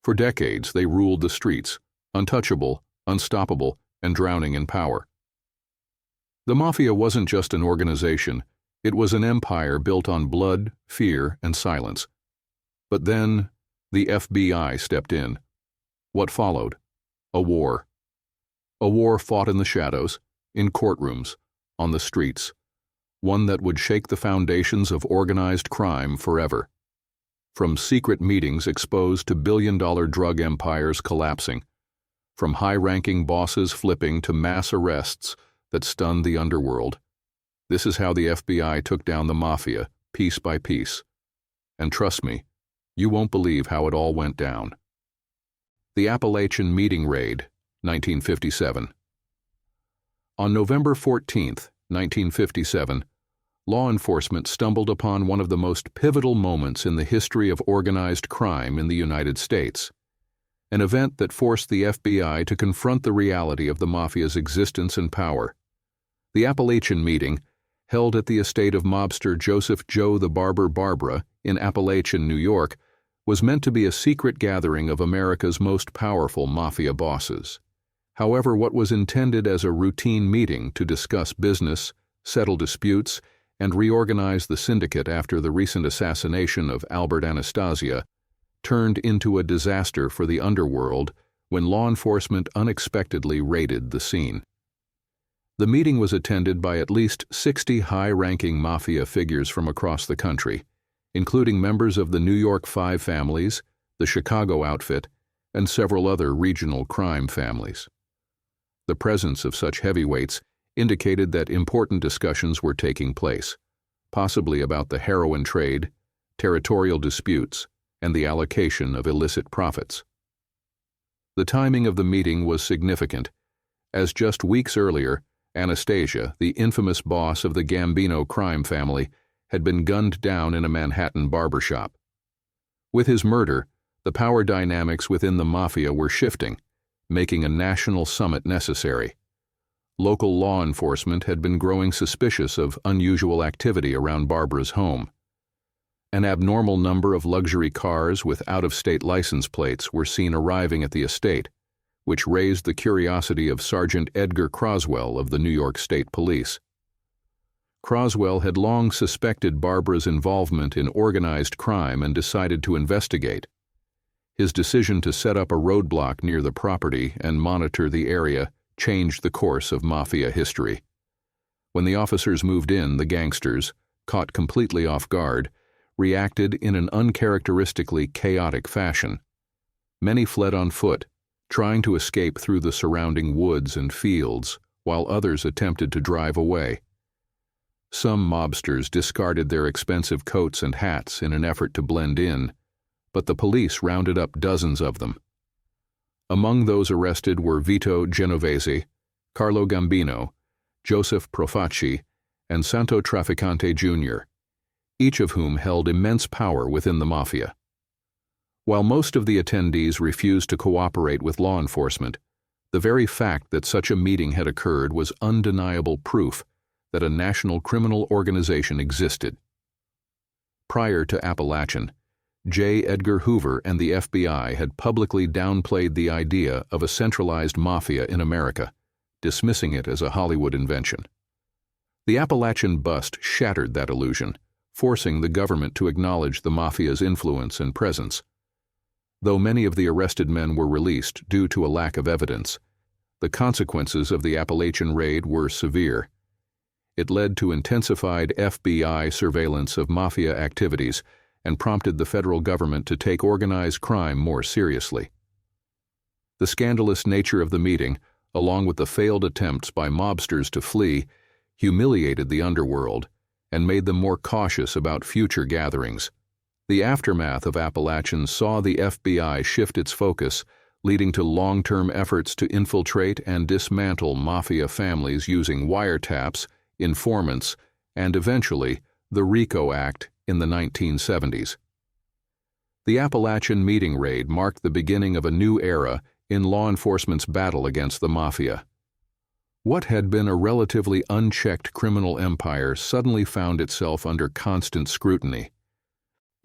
For decades, they ruled the streets, untouchable, unstoppable, and drowning in power. The Mafia wasn't just an organization, it was an empire built on blood, fear, and silence. But then, the FBI stepped in. What followed? A war. A war fought in the shadows, in courtrooms, on the streets. One that would shake the foundations of organized crime forever. From secret meetings exposed to billion-dollar drug empires collapsing. From high-ranking bosses flipping to mass arrests that stunned the underworld. This is how the FBI took down the Mafia, piece by piece. And trust me, you won't believe how it all went down. The Appalachian Meeting Raid, 1957. On November 14, 1957, law enforcement stumbled upon one of the most pivotal moments in the history of organized crime in the United States. An event that forced the FBI to confront the reality of the Mafia's existence and power. The Appalachian Meeting, held at the estate of mobster Joseph "Joe the Barber" Barbara in Appalachian, New York, was meant to be a secret gathering of America's most powerful Mafia bosses. However, what was intended as a routine meeting to discuss business, settle disputes, and reorganize the syndicate after the recent assassination of Albert Anastasia turned into a disaster for the underworld when law enforcement unexpectedly raided the scene. The meeting was attended by at least 60 high-ranking Mafia figures from across the country, including members of the New York Five families, the Chicago outfit, and several other regional crime families. The presence of such heavyweights indicated that important discussions were taking place, possibly about the heroin trade, territorial disputes, and the allocation of illicit profits. The timing of the meeting was significant, as just weeks earlier, Anastasia, the infamous boss of the Gambino crime family, had been gunned down in a Manhattan barbershop. With his murder, the power dynamics within the Mafia were shifting, making a national summit necessary. Local law enforcement had been growing suspicious of unusual activity around Barbara's home. An abnormal number of luxury cars with out-of-state license plates were seen arriving at the estate, which raised the curiosity of Sergeant Edgar Croswell of the New York State Police. Croswell had long suspected Barbara's involvement in organized crime and decided to investigate. His decision to set up a roadblock near the property and monitor the area changed the course of Mafia history. When the officers moved in, the gangsters, caught completely off guard, reacted in an uncharacteristically chaotic fashion. Many fled on foot, trying to escape through the surrounding woods and fields, while others attempted to drive away. Some mobsters discarded their expensive coats and hats in an effort to blend in, but the police rounded up dozens of them. Among those arrested were Vito Genovese, Carlo Gambino, Joseph Profaci, and Santo Trafficante Jr., each of whom held immense power within the Mafia. While most of the attendees refused to cooperate with law enforcement, the very fact that such a meeting had occurred was undeniable proof that a national criminal organization existed. Prior to Appalachian, J. Edgar Hoover and the FBI had publicly downplayed the idea of a centralized mafia in America, dismissing it as a Hollywood invention. The Appalachian bust shattered that illusion, forcing the government to acknowledge the mafia's influence and presence. Though many of the arrested men were released due to a lack of evidence, the consequences of the Appalachian raid were severe. It led to intensified FBI surveillance of mafia activities and prompted the federal government to take organized crime more seriously. The scandalous nature of the meeting, along with the failed attempts by mobsters to flee, humiliated the underworld and made them more cautious about future gatherings. The aftermath of Appalachian saw the FBI shift its focus, leading to long-term efforts to infiltrate and dismantle mafia families using wiretaps, informants, and eventually the RICO Act in the 1970s. The Appalachian Meeting Raid marked the beginning of a new era in law enforcement's battle against the Mafia. What had been a relatively unchecked criminal empire suddenly found itself under constant scrutiny.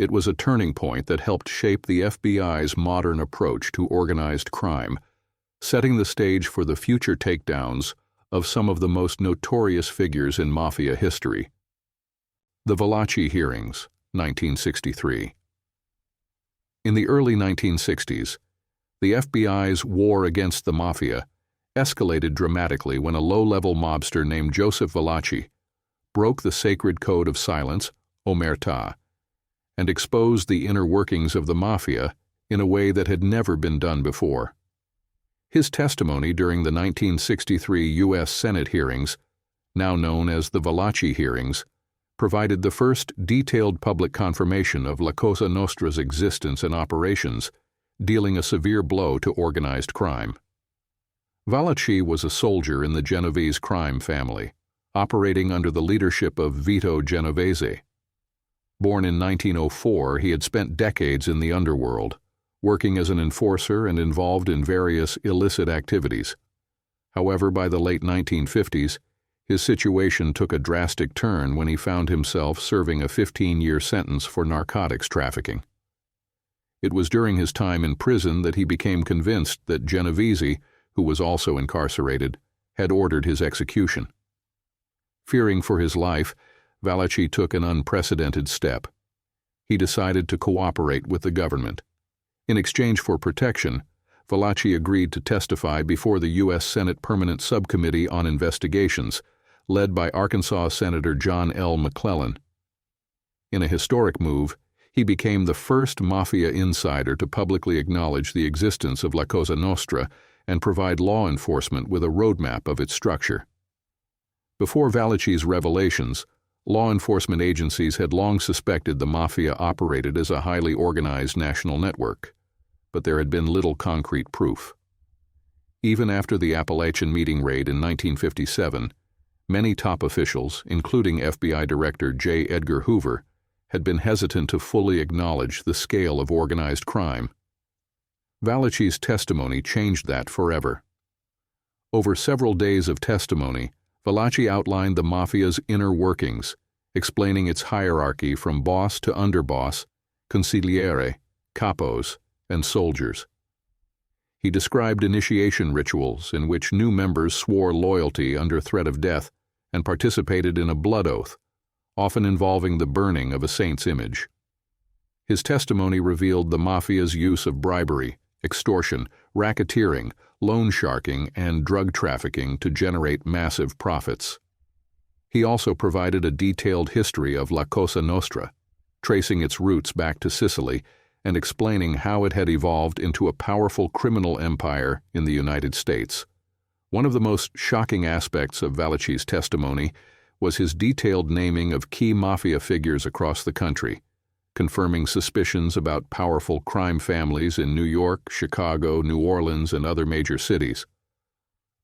It was a turning point that helped shape the FBI's modern approach to organized crime, setting the stage for the future takedowns of some of the most notorious figures in Mafia history. The Valachi Hearings, 1963. In the early 1960s, the FBI's war against the Mafia escalated dramatically when a low-level mobster named Joseph Valachi broke the sacred code of silence, omerta, and exposed the inner workings of the Mafia in a way that had never been done before. His testimony during the 1963 U.S. Senate hearings, now known as the Valachi hearings, provided the first detailed public confirmation of La Cosa Nostra's existence and operations, dealing a severe blow to organized crime. Valachi was a soldier in the Genovese crime family, operating under the leadership of Vito Genovese. Born in 1904, he had spent decades in the underworld, working as an enforcer and involved in various illicit activities. However, by the late 1950s, his situation took a drastic turn when he found himself serving a 15-year sentence for narcotics trafficking. It was during his time in prison that he became convinced that Genovese, who was also incarcerated, had ordered his execution. Fearing for his life, Valachi took an unprecedented step. He decided to cooperate with the government. In exchange for protection, Valachi agreed to testify before the U.S. Senate Permanent Subcommittee on Investigations, led by Arkansas Senator John L. McClellan. In a historic move, he became the first Mafia insider to publicly acknowledge the existence of La Cosa Nostra and provide law enforcement with a roadmap of its structure. Before Valachi's revelations, law enforcement agencies had long suspected the Mafia operated as a highly organized national network, but there had been little concrete proof. Even after the Appalachian Meeting raid in 1957, many top officials, including FBI Director J. Edgar Hoover, had been hesitant to fully acknowledge the scale of organized crime. Valachi's testimony changed that forever. Over several days of testimony, Valachi outlined the Mafia's inner workings, explaining its hierarchy from boss to underboss, consigliere, capos, and soldiers. He described initiation rituals in which new members swore loyalty under threat of death and participated in a blood oath, often involving the burning of a saint's image. His testimony revealed the Mafia's use of bribery, extortion, racketeering, loan sharking, and drug trafficking to generate massive profits. He also provided a detailed history of La Cosa Nostra, tracing its roots back to Sicily and explaining how it had evolved into a powerful criminal empire in the United States. One of the most shocking aspects of Valachi's testimony was his detailed naming of key Mafia figures across the country, confirming suspicions about powerful crime families in New York, Chicago, New Orleans, and other major cities.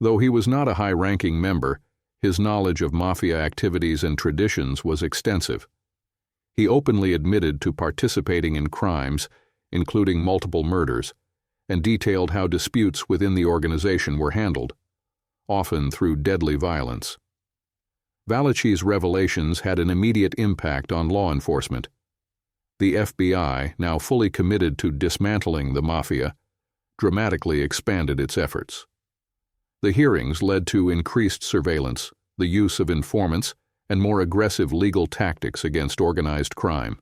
Though he was not a high-ranking member, his knowledge of Mafia activities and traditions was extensive. He openly admitted to participating in crimes, including multiple murders, and detailed how disputes within the organization were handled, often through deadly violence. Valachi's revelations had an immediate impact on law enforcement. The FBI, now fully committed to dismantling the Mafia, dramatically expanded its efforts. The hearings led to increased surveillance, the use of informants, and more aggressive legal tactics against organized crime.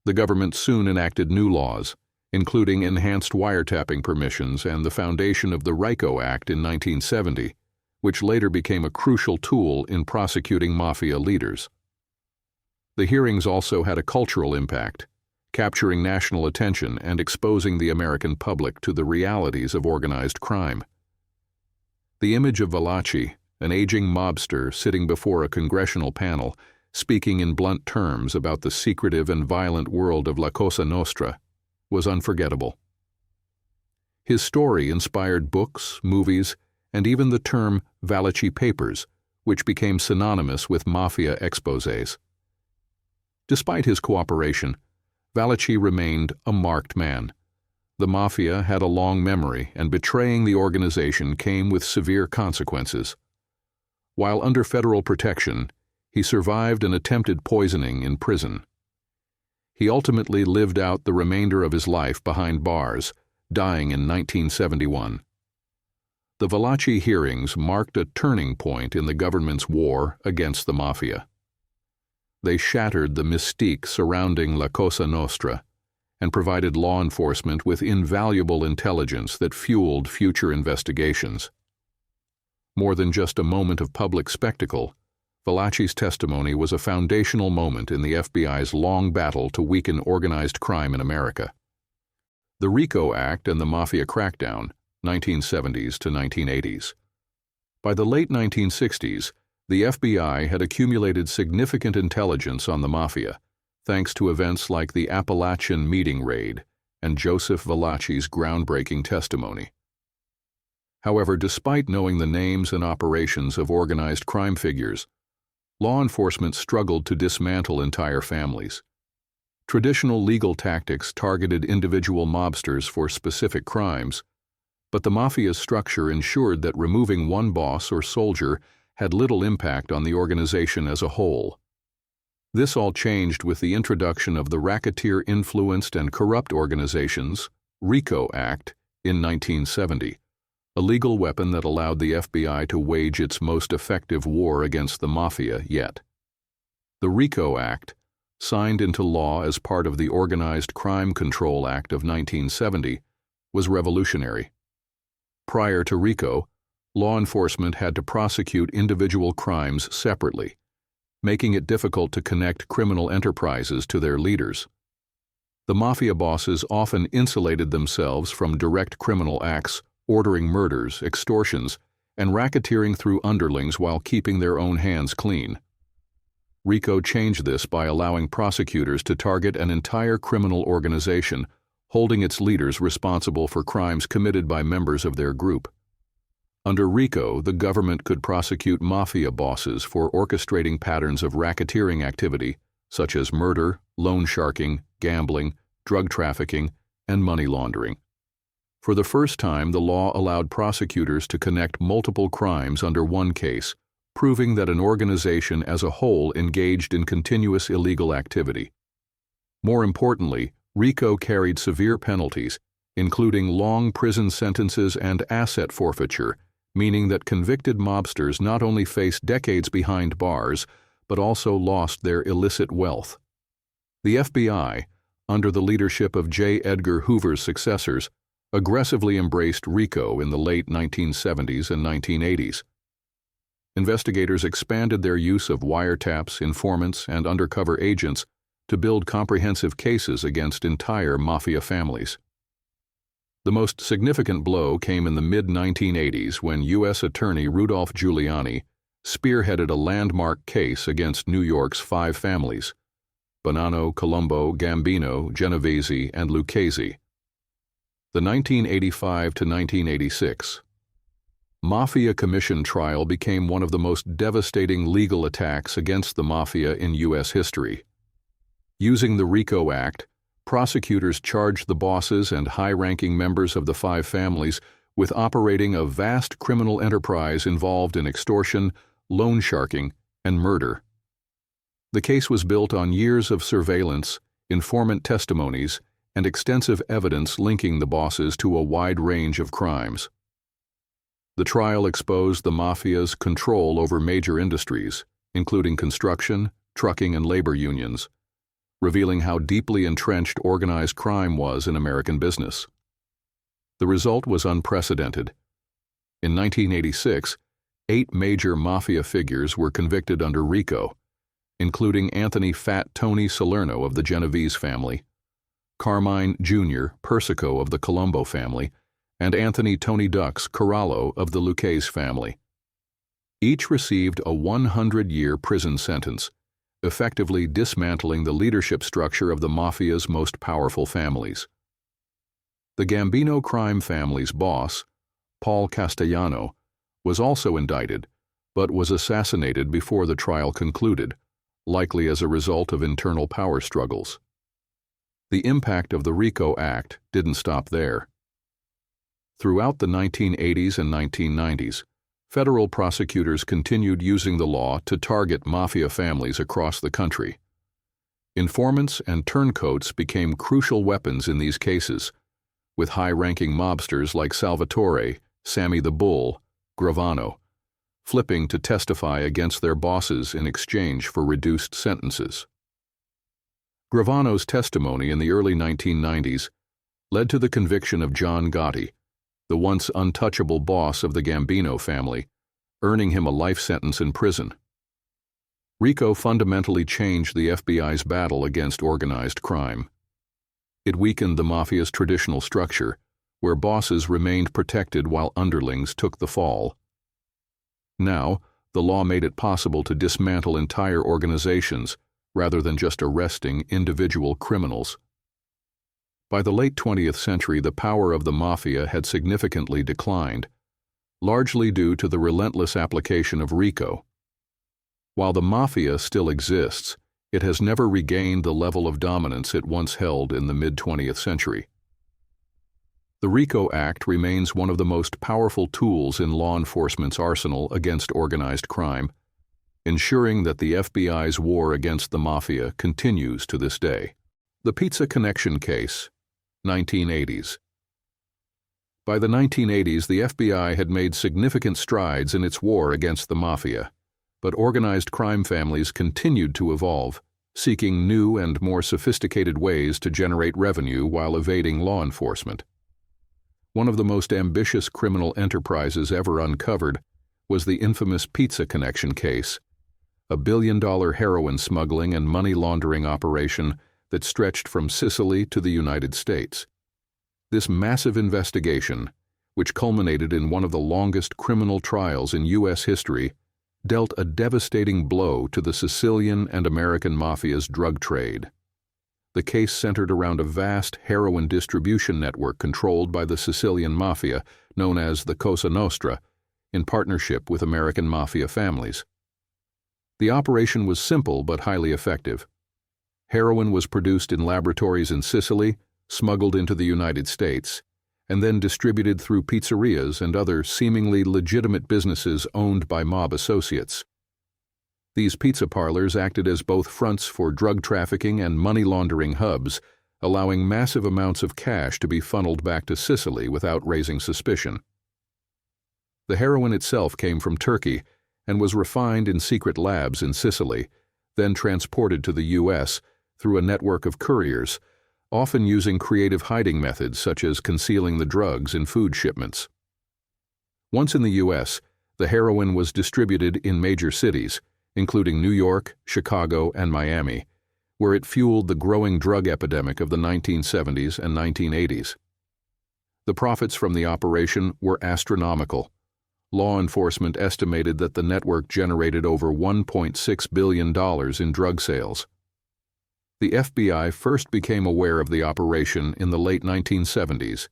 The government soon enacted new laws, including enhanced wiretapping permissions and the foundation of the RICO Act in 1970, which later became a crucial tool in prosecuting Mafia leaders. The hearings also had a cultural impact, capturing national attention and exposing the American public to the realities of organized crime. The image of Valachi, an aging mobster sitting before a congressional panel, speaking in blunt terms about the secretive and violent world of La Cosa Nostra, was unforgettable. His story inspired books, movies, and even the term Valachi Papers, which became synonymous with Mafia exposés. Despite his cooperation, Valachi remained a marked man. The Mafia had a long memory, and betraying the organization came with severe consequences. While under federal protection, he survived an attempted poisoning in prison. He ultimately lived out the remainder of his life behind bars, dying in 1971. The Valachi hearings marked a turning point in the government's war against the Mafia. They shattered the mystique surrounding La Cosa Nostra and provided law enforcement with invaluable intelligence that fueled future investigations. More than just a moment of public spectacle, Valachi's testimony was a foundational moment in the FBI's long battle to weaken organized crime in America. The RICO Act and the Mafia crackdown, 1970s to 1980s. By the late 1960s, the FBI had accumulated significant intelligence on the Mafia, thanks to events like the Appalachian Meeting Raid and Joseph Valachi's groundbreaking testimony. However, despite knowing the names and operations of organized crime figures, law enforcement struggled to dismantle entire families. Traditional legal tactics targeted individual mobsters for specific crimes, but the Mafia's structure ensured that removing one boss or soldier had little impact on the organization as a whole. This all changed with the introduction of the Racketeer-Influenced and Corrupt Organizations (RICO) Act in 1970, a legal weapon that allowed the FBI to wage its most effective war against the Mafia yet. The RICO Act, signed into law as part of the Organized Crime Control Act of 1970, was revolutionary. Prior to RICO, law enforcement had to prosecute individual crimes separately, making it difficult to connect criminal enterprises to their leaders. The Mafia bosses often insulated themselves from direct criminal acts, ordering murders, extortions, and racketeering through underlings while keeping their own hands clean. RICO changed this by allowing prosecutors to target an entire criminal organization, holding its leaders responsible for crimes committed by members of their group. Under RICO, the government could prosecute Mafia bosses for orchestrating patterns of racketeering activity, such as murder, loan sharking, gambling, drug trafficking, and money laundering. For the first time, the law allowed prosecutors to connect multiple crimes under one case, proving that an organization as a whole engaged in continuous illegal activity. More importantly, RICO carried severe penalties, including long prison sentences and asset forfeiture, meaning that convicted mobsters not only faced decades behind bars, but also lost their illicit wealth. The FBI, under the leadership of J. Edgar Hoover's successors, aggressively embraced RICO in the late 1970s and 1980s. Investigators expanded their use of wiretaps, informants, and undercover agents to build comprehensive cases against entire Mafia families. The most significant blow came in the mid-1980s when U.S. Attorney Rudolph Giuliani spearheaded a landmark case against New York's 5 families: Bonanno, Colombo, Gambino, Genovese, and Lucchese. The 1985 to 1986 Mafia Commission trial became one of the most devastating legal attacks against the Mafia in U.S. history. Using the RICO Act, prosecutors charged the bosses and high-ranking members of the 5 families with operating a vast criminal enterprise involved in extortion, loan sharking, and murder. The case was built on years of surveillance, informant testimonies, and extensive evidence linking the bosses to a wide range of crimes. The trial exposed the Mafia's control over major industries, including construction, trucking, and labor unions, revealing how deeply entrenched organized crime was in American business. The result was unprecedented. In 1986, 8 major Mafia figures were convicted under RICO, including Anthony "Fat Tony" Salerno of the Genovese family, Carmine Jr. Persico of the Colombo family, and Anthony "Tony Ducks" Corallo of the Lucchese family. Each received a 100-year prison sentence, effectively dismantling the leadership structure of the Mafia's most powerful families. The Gambino crime family's boss, Paul Castellano, was also indicted, but was assassinated before the trial concluded, likely as a result of internal power struggles. The impact of the RICO Act didn't stop there. Throughout the 1980s and 1990s, federal prosecutors continued using the law to target Mafia families across the country. Informants and turncoats became crucial weapons in these cases, with high-ranking mobsters like Salvatore, Sammy the Bull, Gravano, flipping to testify against their bosses in exchange for reduced sentences. Gravano's testimony in the early 1990s led to the conviction of John Gotti, the once untouchable boss of the Gambino family, earning him a life sentence in prison. RICO fundamentally changed the FBI's battle against organized crime. It weakened the Mafia's traditional structure, where bosses remained protected while underlings took the fall. Now, the law made it possible to dismantle entire organizations rather than just arresting individual criminals. By the late 20th century, the power of the Mafia had significantly declined, largely due to the relentless application of RICO. While the Mafia still exists, it has never regained the level of dominance it once held in the mid-20th century. The RICO Act remains one of the most powerful tools in law enforcement's arsenal against organized crime, ensuring that the FBI's war against the Mafia continues to this day. The Pizza Connection Case, 1980s. By the 1980s, the FBI had made significant strides in its war against the Mafia, but organized crime families continued to evolve, seeking new and more sophisticated ways to generate revenue while evading law enforcement. One of the most ambitious criminal enterprises ever uncovered was the infamous Pizza Connection case, a billion-dollar heroin smuggling and money laundering operation that stretched from Sicily to the United States. This massive investigation, which culminated in one of the longest criminal trials in U.S. history, dealt a devastating blow to the Sicilian and American Mafia's drug trade. The case centered around a vast heroin distribution network controlled by the Sicilian Mafia, known as the Cosa Nostra, in partnership with American Mafia families. The operation was simple but highly effective. Heroin was produced in laboratories in Sicily, smuggled into the United States, and then distributed through pizzerias and other seemingly legitimate businesses owned by mob associates. These pizza parlors acted as both fronts for drug trafficking and money laundering hubs, allowing massive amounts of cash to be funneled back to Sicily without raising suspicion. The heroin itself came from Turkey and was refined in secret labs in Sicily, then transported to the U.S. through a network of couriers, often using creative hiding methods such as concealing the drugs in food shipments. Once in the U.S., the heroin was distributed in major cities, including New York, Chicago, and Miami, where it fueled the growing drug epidemic of the 1970s and 1980s. The profits from the operation were astronomical. Law enforcement estimated that the network generated over $1.6 billion in drug sales. The FBI first became aware of the operation in the late 1970s,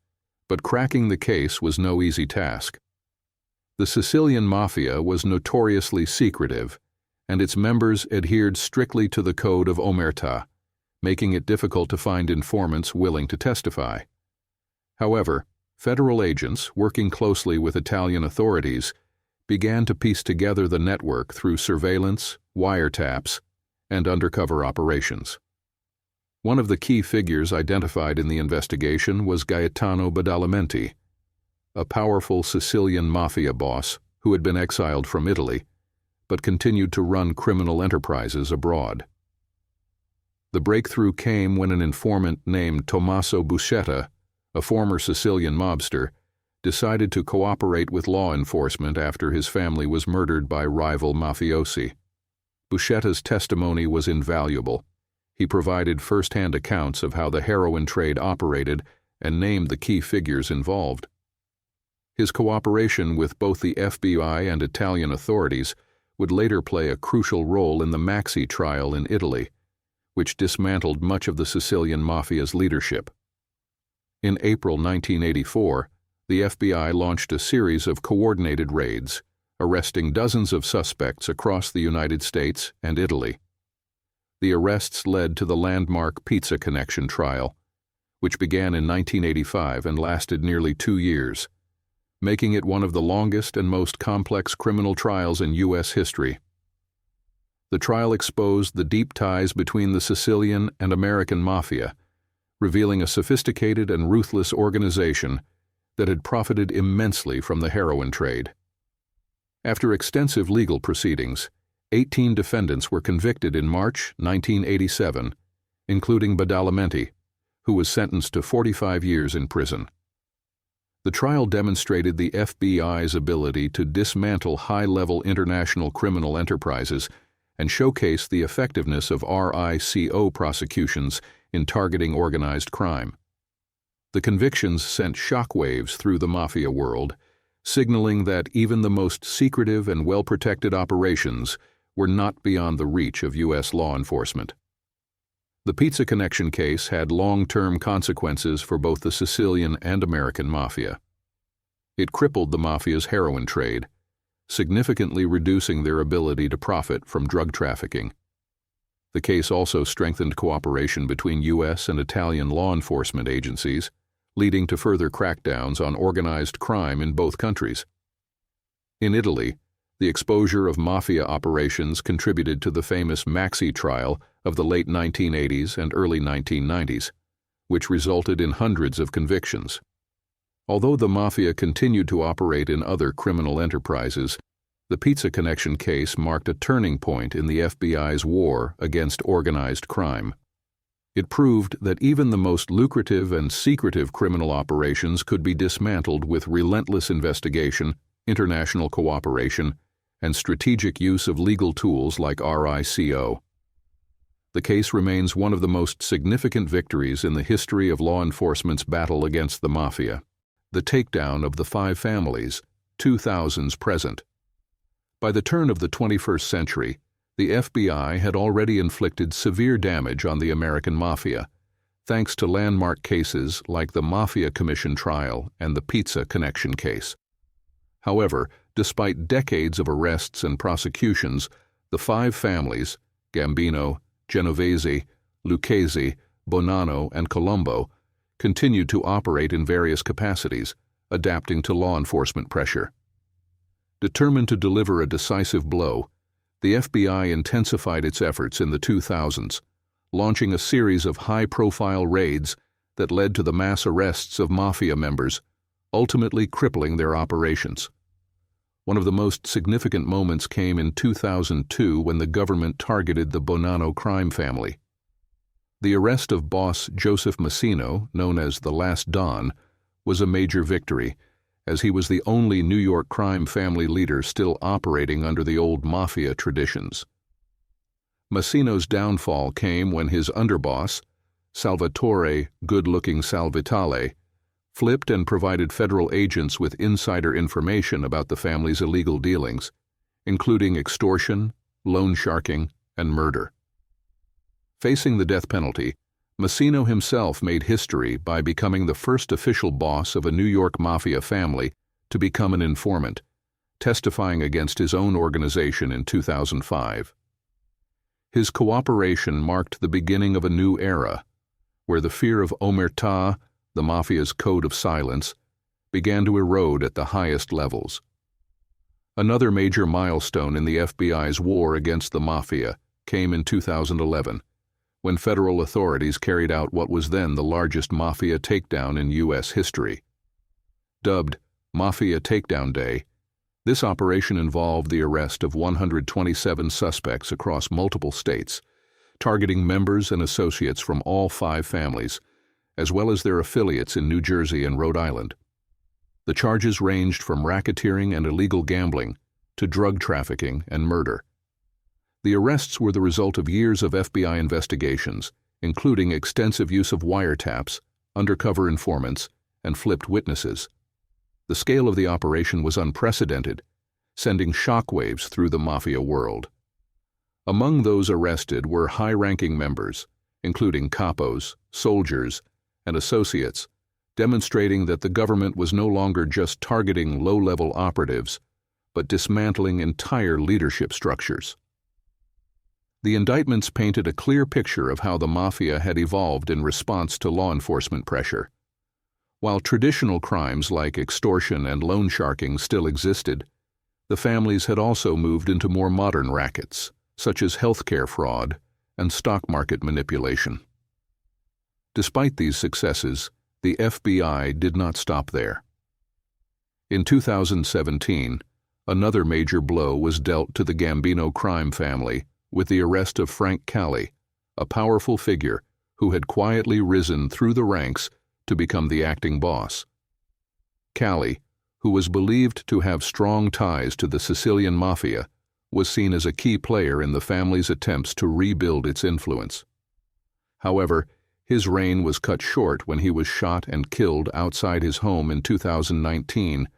but cracking the case was no easy task. The Sicilian Mafia was notoriously secretive, and its members adhered strictly to the code of omertà, making it difficult to find informants willing to testify. However, federal agents, working closely with Italian authorities, began to piece together the network through surveillance, wiretaps, and undercover operations. One of the key figures identified in the investigation was Gaetano Badalamenti, a powerful Sicilian mafia boss who had been exiled from Italy, but continued to run criminal enterprises abroad. The breakthrough came when an informant named Tommaso Buscetta, a former Sicilian mobster, decided to cooperate with law enforcement after his family was murdered by rival mafiosi. Buscetta's testimony was invaluable. He provided first-hand accounts of how the heroin trade operated and named the key figures involved. His cooperation with both the FBI and Italian authorities would later play a crucial role in the Maxi trial in Italy, which dismantled much of the Sicilian Mafia's leadership. In April 1984, the FBI launched a series of coordinated raids, arresting dozens of suspects across the United States and Italy. The arrests led to the landmark Pizza Connection trial, which began in 1985 and lasted nearly 2 years, making it one of the longest and most complex criminal trials in U.S. history. The trial exposed the deep ties between the Sicilian and American Mafia, revealing a sophisticated and ruthless organization that had profited immensely from the heroin trade. After extensive legal proceedings, 18 defendants were convicted in March 1987, including Badalamenti, who was sentenced to 45 years in prison. The trial demonstrated the FBI's ability to dismantle high-level international criminal enterprises and showcased the effectiveness of RICO prosecutions in targeting organized crime. The convictions sent shockwaves through the Mafia world, signaling that even the most secretive and well-protected operations were not beyond the reach of U.S. law enforcement. The Pizza Connection case had long-term consequences for both the Sicilian and American Mafia. It crippled the Mafia's heroin trade, significantly reducing their ability to profit from drug trafficking. The case also strengthened cooperation between U.S. and Italian law enforcement agencies, leading to further crackdowns on organized crime in both countries. In Italy, the exposure of Mafia operations contributed to the famous Maxi trial of the late 1980s and early 1990s, which resulted in hundreds of convictions. Although the Mafia continued to operate in other criminal enterprises, the Pizza Connection case marked a turning point in the FBI's war against organized crime. It proved that even the most lucrative and secretive criminal operations could be dismantled with relentless investigation, international cooperation, and strategic use of legal tools like RICO. The case remains one of the most significant victories in the history of law enforcement's battle against the Mafia. The takedown of the 5 families, 2000s present. By the turn of the 21st century, the FBI had already inflicted severe damage on the American Mafia, thanks to landmark cases like the Mafia Commission trial and the Pizza Connection case. However, despite decades of arrests and prosecutions, the 5 families, Gambino, Genovese, Lucchese, Bonanno, and Colombo, continued to operate in various capacities, adapting to law enforcement pressure. Determined to deliver a decisive blow, the FBI intensified its efforts in the 2000s, launching a series of high-profile raids that led to the mass arrests of Mafia members, ultimately crippling their operations. One of the most significant moments came in 2002 when the government targeted the Bonanno crime family. The arrest of boss Joseph Massino, known as the Last Don, was a major victory, as he was the only New York crime family leader still operating under the old Mafia traditions. Massino's downfall came when his underboss, Salvatore Good-Looking Salvitale, flipped and provided federal agents with insider information about the family's illegal dealings, including extortion, loan sharking, and murder. Facing the death penalty, Massino himself made history by becoming the first official boss of a New York Mafia family to become an informant, testifying against his own organization in 2005. His cooperation marked the beginning of a new era, where the fear of omertà, the Mafia's code of silence, began to erode at the highest levels. Another major milestone in the FBI's war against the Mafia came in 2011, when federal authorities carried out what was then the largest Mafia takedown in U.S. history. Dubbed Mafia Takedown Day, this operation involved the arrest of 127 suspects across multiple states, targeting members and associates from all 5 families, as well as their affiliates in New Jersey and Rhode Island. The charges ranged from racketeering and illegal gambling to drug trafficking and murder. The arrests were the result of years of FBI investigations, including extensive use of wiretaps, undercover informants, and flipped witnesses. The scale of the operation was unprecedented, sending shockwaves through the Mafia world. Among those arrested were high-ranking members, including capos, soldiers, and associates, demonstrating that the government was no longer just targeting low-level operatives, but dismantling entire leadership structures. The indictments painted a clear picture of how the Mafia had evolved in response to law enforcement pressure. While traditional crimes like extortion and loan sharking still existed, the families had also moved into more modern rackets, such as healthcare fraud and stock market manipulation. Despite these successes, the FBI did not stop there. In 2017, another major blow was dealt to the Gambino crime family with the arrest of Frank Cali, a powerful figure who had quietly risen through the ranks to become the acting boss. Cali, who was believed to have strong ties to the Sicilian Mafia, was seen as a key player in the family's attempts to rebuild its influence. However, his reign was cut short when he was shot and killed outside his home in 2019,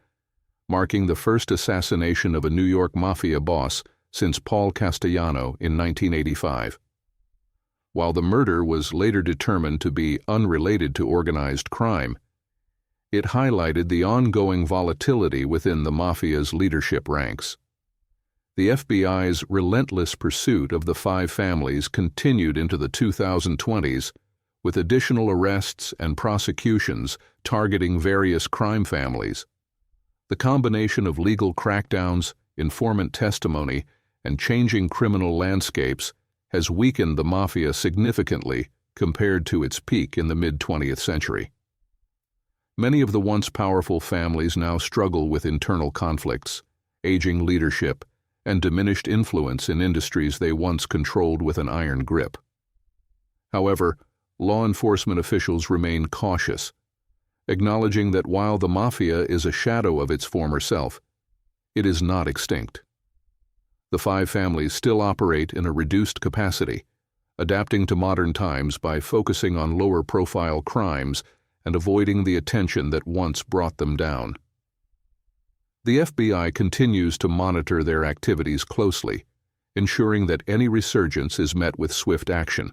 marking the first assassination of a New York Mafia boss since Paul Castellano in 1985. While the murder was later determined to be unrelated to organized crime, it highlighted the ongoing volatility within the Mafia's leadership ranks. The FBI's relentless pursuit of the five families continued into the 2020s, with additional arrests and prosecutions targeting various crime families. The combination of legal crackdowns, informant testimony, and changing criminal landscapes has weakened the Mafia significantly compared to its peak in the mid-20th century. Many of the once powerful families now struggle with internal conflicts, aging leadership, and diminished influence in industries they once controlled with an iron grip. However, law enforcement officials remain cautious, acknowledging that while the Mafia is a shadow of its former self, it is not extinct. The five families still operate in a reduced capacity, adapting to modern times by focusing on lower-profile crimes and avoiding the attention that once brought them down. The FBI continues to monitor their activities closely, ensuring that any resurgence is met with swift action.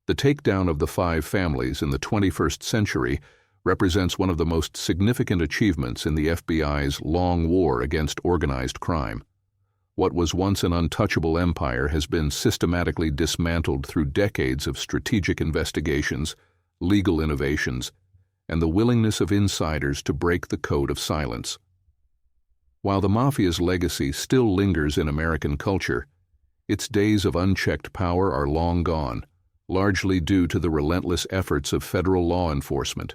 The takedown of the five families in the 21st century represents one of the most significant achievements in the FBI's long war against organized crime. What was once an untouchable empire has been systematically dismantled through decades of strategic investigations, legal innovations, and the willingness of insiders to break the code of silence. While the Mafia's legacy still lingers in American culture, its days of unchecked power are long gone, largely due to the relentless efforts of federal law enforcement.